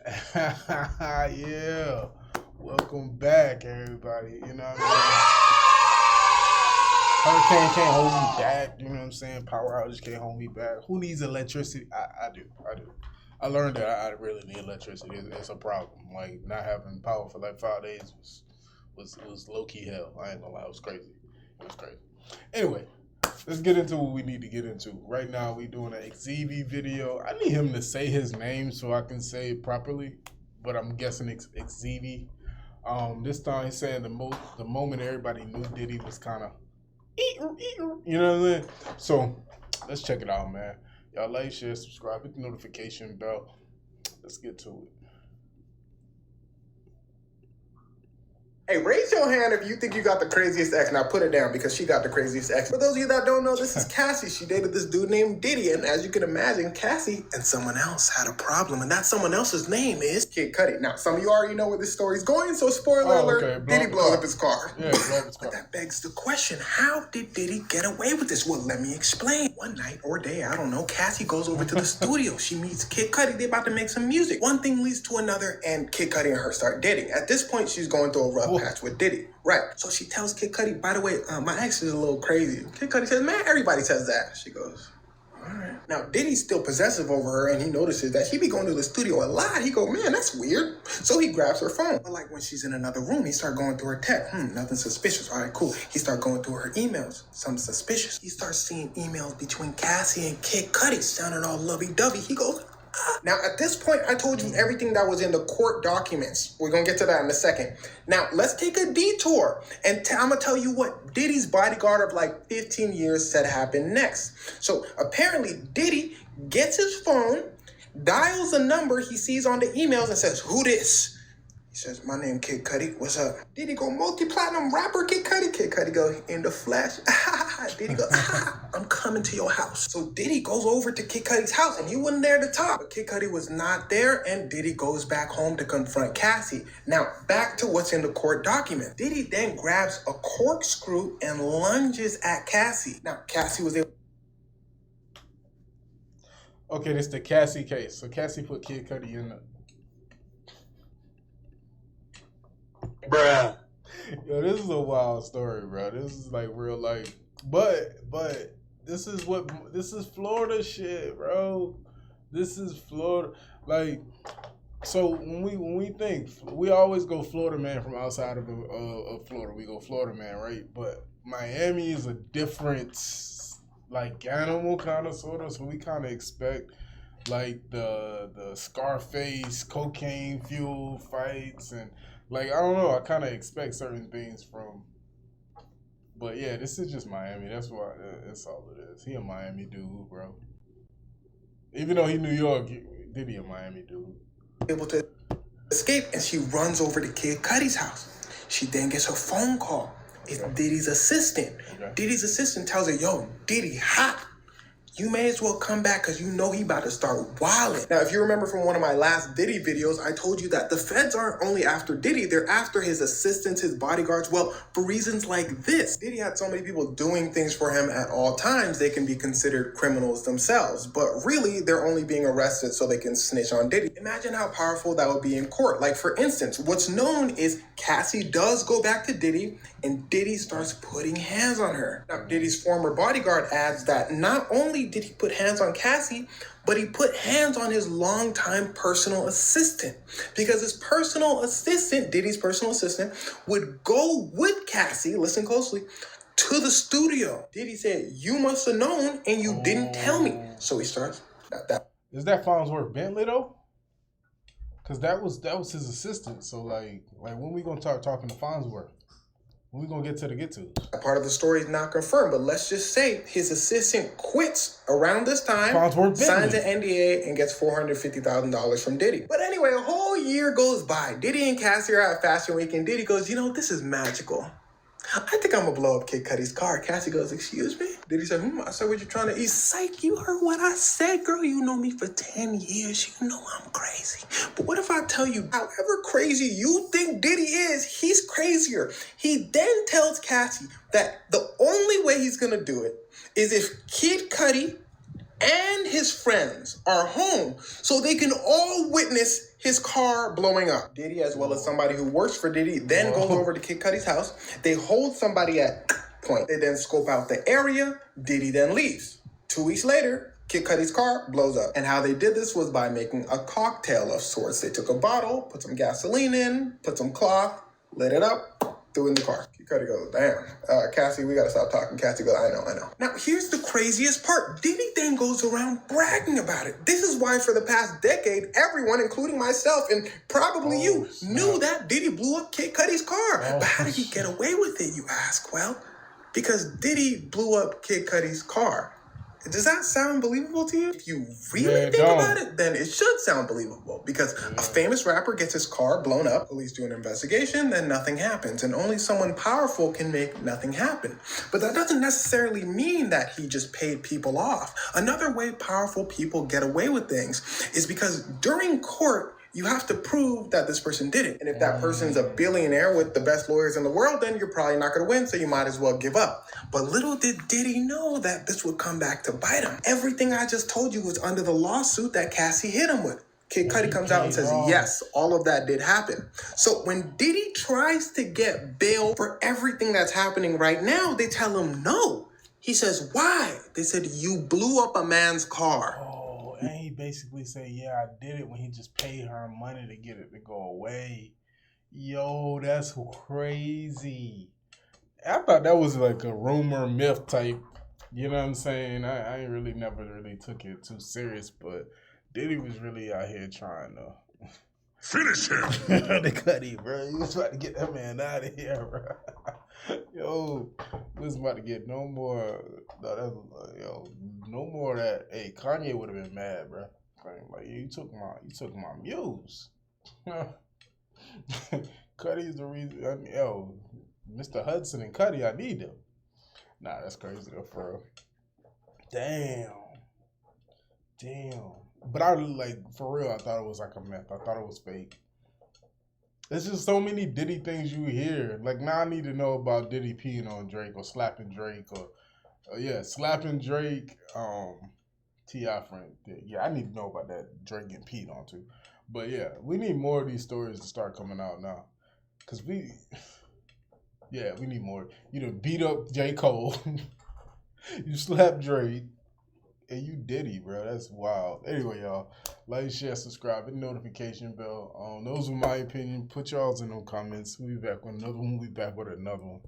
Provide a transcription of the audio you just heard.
Yeah. Welcome back, everybody. You know what I mean? Hurricane can't hold me back. You know what I'm saying? Power outage can't hold me back. Who needs electricity? I do. I do. I learned that I really need electricity. It's a problem. Like not having power for like 5 days was low key hell. I ain't gonna lie. It was crazy. It was crazy. Anyway, let's get into what we need to get into. Right now, we doing an xevi video. I need him to say his name so I can say it properly, but I'm guessing it's xevi. This time he's saying the moment everybody knew Diddy was kind of, you know what I'm saying? So let's check it out, man. Y'all like, share, subscribe, hit the notification bell. Let's get to it. Hey, raise your hand if you think you got the craziest ex. Now put it down because she got the craziest ex. For those of you that don't know, this is Cassie. She dated this dude named Diddy. And as you can imagine, Cassie and someone else had a problem. And that someone else's name is Kid Cudi. Now, some of you already know where this story's going. So spoiler alert, Diddy blows up his car. Yeah, blow up his car. But that begs the question, how did Diddy get away with this? Well, let me explain. One night or day, I don't know, Cassie goes over to the studio. She meets Kid Cudi. They about to make some music. One thing leads to another, and Kid Cudi and her start dating. At this point, she's going through a rough patch with Diddy. Right. So she tells Kid Cudi, by the way, my ex is a little crazy. Kid Cudi says, man, everybody says that. She goes, all right. Now, Diddy's still possessive over her, and he notices that she be going to the studio a lot. He go, man, that's weird. So he grabs her phone. But like when she's in another room, he start going through her text. Nothing suspicious. All right, cool. He start going through her emails. Something suspicious. He starts seeing emails between Cassie and Kid Cudi sounding all lovey-dovey. He goes, now, at this point, I told you everything that was in the court documents. We're going to get to that in a second. Now, let's take a detour. And I'm going to tell you what Diddy's bodyguard of like 15 years said happened next. So, apparently, Diddy gets his phone, dials a number he sees on the emails and says, who this? He says, my name Kid Cudi. What's up? Diddy go, multi-platinum rapper Kid Cudi. Kid Cudi go, in the flesh. Diddy go, I'm coming to your house. So Diddy goes over to Kid Cudi's house, and he wasn't there to talk. But Kid Cudi was not there, and Diddy goes back home to confront Cassie. Now, back to what's in the court document. Diddy then grabs a corkscrew and lunges at Cassie. Now, Cassie was able... Okay, this is the Cassie case. So Cassie put Kid Cudi in the... Bruh. Yo, this is a wild story, bro. This is like real life. But this is Florida shit, bro. This is Florida. Like, so when we think, we always go Florida man from outside of Florida. We go Florida man, right? But Miami is a different like animal kind of sort of. So we kind of expect like the Scarface cocaine fuel fights and. Like, I don't know. I kind of expect certain things from... But, yeah, this is just Miami. That's why... That's all it is. He a Miami dude, bro. Even though he New York, Diddy a Miami dude. Able to escape, and she runs over to Kid Cudi's house. She then gets a phone call. It's Diddy's assistant. Okay. Diddy's assistant tells her, yo, Diddy hot. You may as well come back because you know he about to start wilding. Now, if you remember from one of my last Diddy videos, I told you that the feds aren't only after Diddy, they're after his assistants, his bodyguards. Well, for reasons like this. Diddy had so many people doing things for him at all times, they can be considered criminals themselves. But really, they're only being arrested so they can snitch on Diddy. Imagine how powerful that would be in court. Like, for instance, what's known is Cassie does go back to Diddy, and Diddy starts putting hands on her. Now, Diddy's former bodyguard adds that not only did he put hands on Cassie, but he put hands on his longtime personal assistant. Because his personal assistant, Diddy's personal assistant, would go with Cassie, listen closely, to the studio. Diddy said, you must have known and you didn't tell me. So he starts. Is that Farnsworth Bentley, though? Because that was his assistant. So, like when we going to start talking to Farnsworth? When we going to get to the get-tos? A part of the story is not confirmed, but let's just say his assistant quits around this time, signs an NDA, and gets $450,000 from Diddy. But anyway, a whole year goes by. Diddy and Cassie are at Fashion Week, and Diddy goes, you know, this is magical. I think I'm gonna blow up Kid Cudi's car. Cassie goes, excuse me? Diddy said, I said, what you trying to eat? Psych, you heard what I said, girl. You know me for 10 years. You know I'm crazy. But what if I tell you, however crazy you think Diddy is, he's crazier. He then tells Cassie that the only way he's gonna do it is if Kid Cudi and his friends are home so they can all witness his car blowing up. Diddy, as well as somebody who works for Diddy, then goes over to Kid Cudi's house. They hold somebody at point. They then scope out the area. Diddy then leaves. 2 weeks later, Kid Cudi's car blows up. And how they did this was by making a cocktail of sorts. They took a bottle, put some gasoline in, put some cloth, lit it up, threw it in the car. Kid Cudi goes, damn, Cassie, we gotta stop talking. Cassie goes, I know. Now, here's the craziest part. Diddy then goes around bragging about it. This is why for the past decade, everyone, including myself and probably you, knew that Diddy blew up Kid Cudi's car. But how did he get away with it, you ask? Well, because Diddy blew up Kid Cudi's car. Does that sound believable to you? If you really think about it, then it should sound believable. Because a famous rapper gets his car blown up, police do an investigation, then nothing happens. And only someone powerful can make nothing happen. But that doesn't necessarily mean that he just paid people off. Another way powerful people get away with things is because during court, you have to prove that this person did it. And if that person's a billionaire with the best lawyers in the world, then you're probably not gonna win, so you might as well give up. But little did Diddy know that this would come back to bite him. Everything I just told you was under the lawsuit that Cassie hit him with. Kid Cudi comes out and says, yes, all of that did happen. So when Diddy tries to get bail for everything that's happening right now, they tell him no. He says, why? They said, you blew up a man's car. And he basically said, yeah, I did it when he just paid her money to get it to go away. Yo, that's crazy. I thought that was like a rumor, myth type. You know what I'm saying? I ain't really never really took it too serious, but Diddy was really out here trying to finish him. The Cudi, bro. He was about to get that man out of here, bro. Yo, we was about to get no more. No more of that. Hey, Kanye would have been mad, bro. Like, you took my muse. Cudi's the reason. Yo, Mr. Hudson and Cudi, I need them. Nah, that's crazy though, for real. Damn. But I like, for real, I thought it was like a myth. I thought it was fake. There's just so many Diddy things you hear. Like, now I need to know about Diddy peeing on Drake or slapping Drake or, slapping Drake, T.I. friend. Yeah, I need to know about that Drake getting peed on too. But yeah, we need more of these stories to start coming out now. Because we need more. You done beat up J. Cole. You slapped Drake. And you Diddy, bro. That's wild. Anyway, y'all, like, share, subscribe, hit the notification bell. Those are my opinion. Put y'all's in them comments. We'll be back with another one.